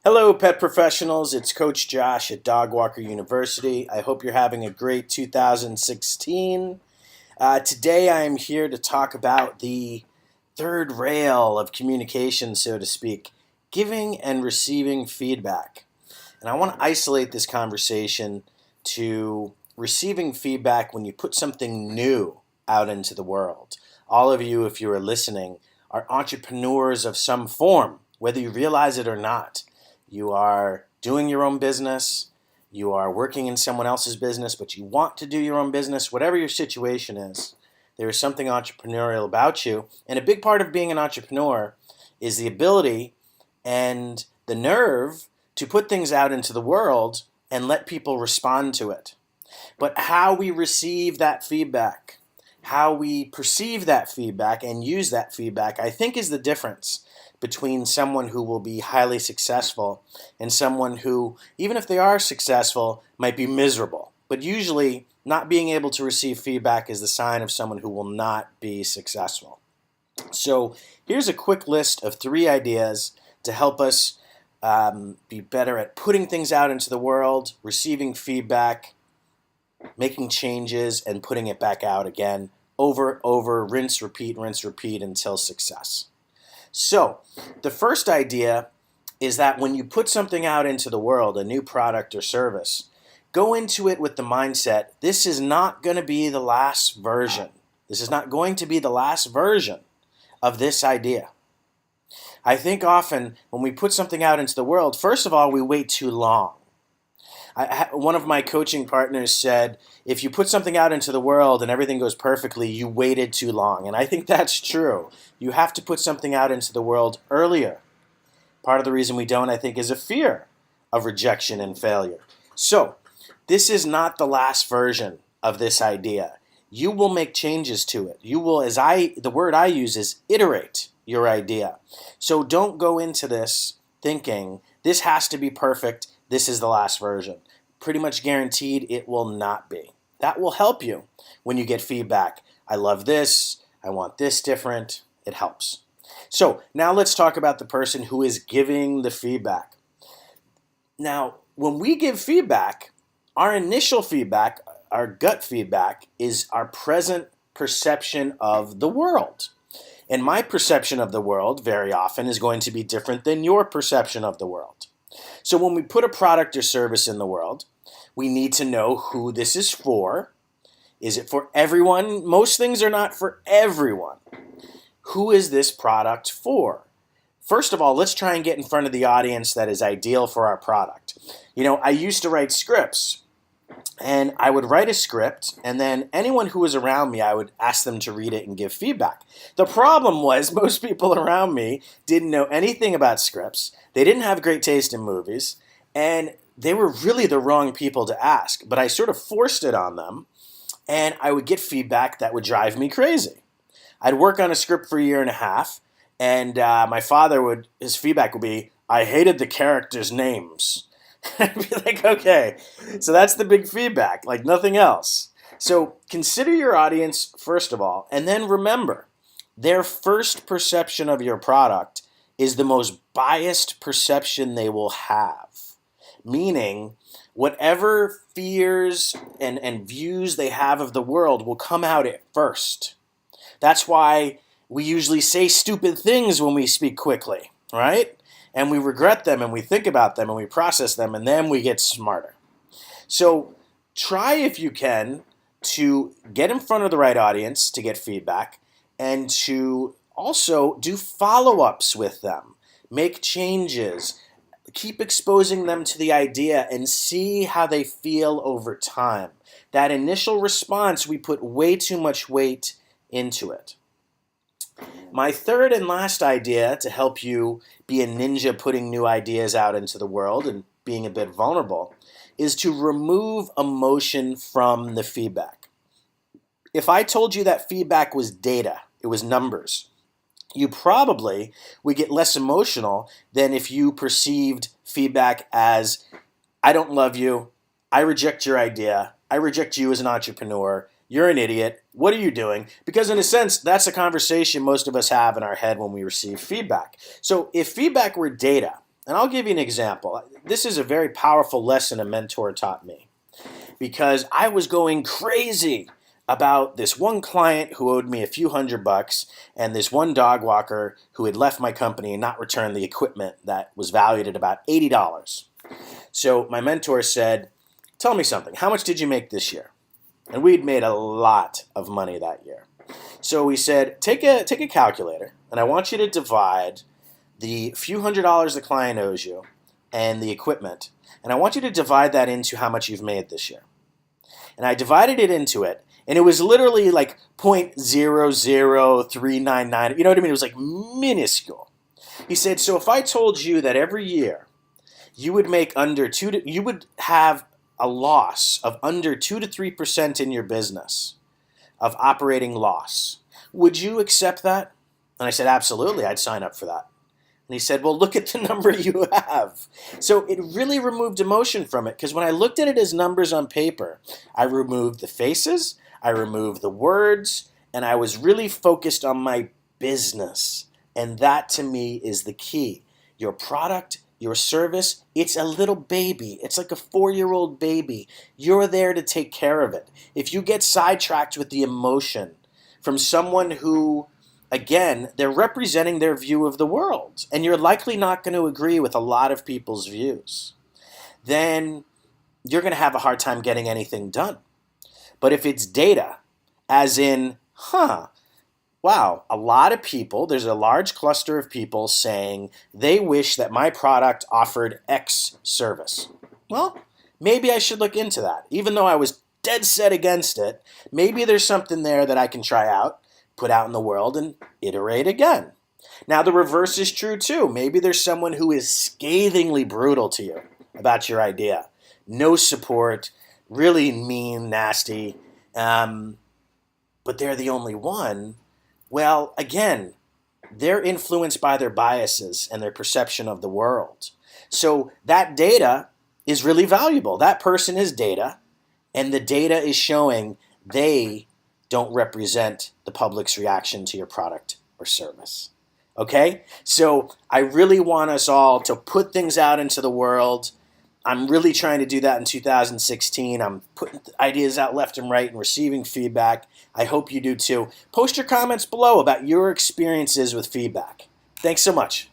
Hello, pet professionals. It's Coach Josh at Dog Walker University. I hope you're having a great 2016. Today, I am here to talk about the third rail of communication, so to speak, giving and receiving feedback. And I want to isolate this conversation to receiving feedback when you put something new out into the world. All of you, if you are listening, are entrepreneurs of some form, whether you realize it or not. You are doing your own business, you are working in someone else's business, but you want to do your own business, whatever your situation is, there is something entrepreneurial about you. And a big part of being an entrepreneur is the ability and the nerve to put things out into the world and let people respond to it. But how we receive that feedback, how we perceive that feedback and use that feedback, I think is the difference between someone who will be highly successful and someone who, even if they are successful, might be miserable. But usually, not being able to receive feedback is the sign of someone who will not be successful. So here's a quick list of 3 ideas to help us be better at putting things out into the world, receiving feedback, making changes, and putting it back out again, over, rinse, repeat until success. So, the first idea is that when you put something out into the world, a new product or service, go into it with the mindset, this is not going to be the last version. This is not going to be the last version of this idea. I think often when we put something out into the world, first of all, we wait too long. One of my coaching partners said, if you put something out into the world and everything goes perfectly, you waited too long. And I think that's true. You have to put something out into the world earlier. Part of the reason we don't, I think, is a fear of rejection and failure. So, this is not the last version of this idea. You will make changes to it. You will, the word I use is iterate your idea. So don't go into this thinking, this has to be perfect, this is the last version. Pretty much guaranteed it will not be. That will help you when you get feedback. I love this, I want this different. It helps. So now let's talk about the person who is giving the feedback. Now, when we give feedback, our initial feedback, our gut feedback, is our present perception of the world. And my perception of the world very often is going to be different than your perception of the world. So when we put a product or service in the world, we need to know who this is for. Is it for everyone? Most things are not for everyone. Who is this product for? First of all, let's try and get in front of the audience that is ideal for our product. You know, I used to write scripts. And I would write a script, and then anyone who was around me, I would ask them to read it and give feedback. The problem was most people around me didn't know anything about scripts. They didn't have great taste in movies, and they were really the wrong people to ask. But I sort of forced it on them, and I would get feedback that would drive me crazy. I'd work on a script for a year and a half, and his feedback would be, I hated the characters' names. I'd be like, okay, so that's the big feedback, like nothing else. So consider your audience first of all, and then remember, their first perception of your product is the most biased perception they will have. Meaning, whatever fears and views they have of the world will come out at first. That's why we usually say stupid things when we speak quickly, right? And we regret them, and we think about them, and we process them, and then we get smarter. So try, if you can, to get in front of the right audience to get feedback, and to also do follow-ups with them. Make changes. Keep exposing them to the idea and see how they feel over time. That initial response, we put way too much weight into it. My third and last idea to help you be a ninja putting new ideas out into the world and being a bit vulnerable is to remove emotion from the feedback. If I told you that feedback was data, it was numbers, you probably would get less emotional than if you perceived feedback as, I don't love you, I reject your idea, I reject you as an entrepreneur, you're an idiot, what are you doing? Because in a sense, that's a conversation most of us have in our head when we receive feedback. So if feedback were data, And I'll give you an example. This is a very powerful lesson a mentor taught me because I was going crazy about this one client who owed me a few $100 and this one dog walker who had left my company and not returned the equipment that was valued at about $80. So my mentor said, tell me something. How much did you make this year? And we'd made a lot of money that year. So he said, take a calculator, and I want you to divide the few $100 the client owes you and the equipment, and I want you to divide that into how much you've made this year. And I divided it into it, and it was literally like 0.00399. You know what I mean? It was like minuscule. He said, so if I told you that every year you would make you would have a loss of under 2 to 3% in your business of operating loss, would you accept that? And I said, absolutely, I'd sign up for that. And he said, well, look at the number you have. So it really removed emotion from it, because when I looked at it as numbers on paper, I removed the faces, I removed the words, and I was really focused on my business. And that to me is the key. Your product, your service, it's a little baby. It's like a 4-year-old baby. You're there to take care of it. If you get sidetracked with the emotion from someone who, again, they're representing their view of the world, and you're likely not going to agree with a lot of people's views, then you're going to have a hard time getting anything done. But if it's data, as in, wow, a lot of people, there's a large cluster of people saying they wish that my product offered X service. Well, maybe I should look into that. Even though I was dead set against it, maybe there's something there that I can try out, put out in the world, and iterate again. Now, the reverse is true too. Maybe there's someone who is scathingly brutal to you about your idea. No support, really mean, nasty, but they're the only one. Well, again, they're influenced by their biases and their perception of the world. So that data is really valuable. That person is data, and the data is showing they don't represent the public's reaction to your product or service. Okay? So I really want us all to put things out into the world. I'm really trying to do that in 2016. I'm putting ideas out left and right and receiving feedback. I hope you do too. Post your comments below about your experiences with feedback. Thanks so much.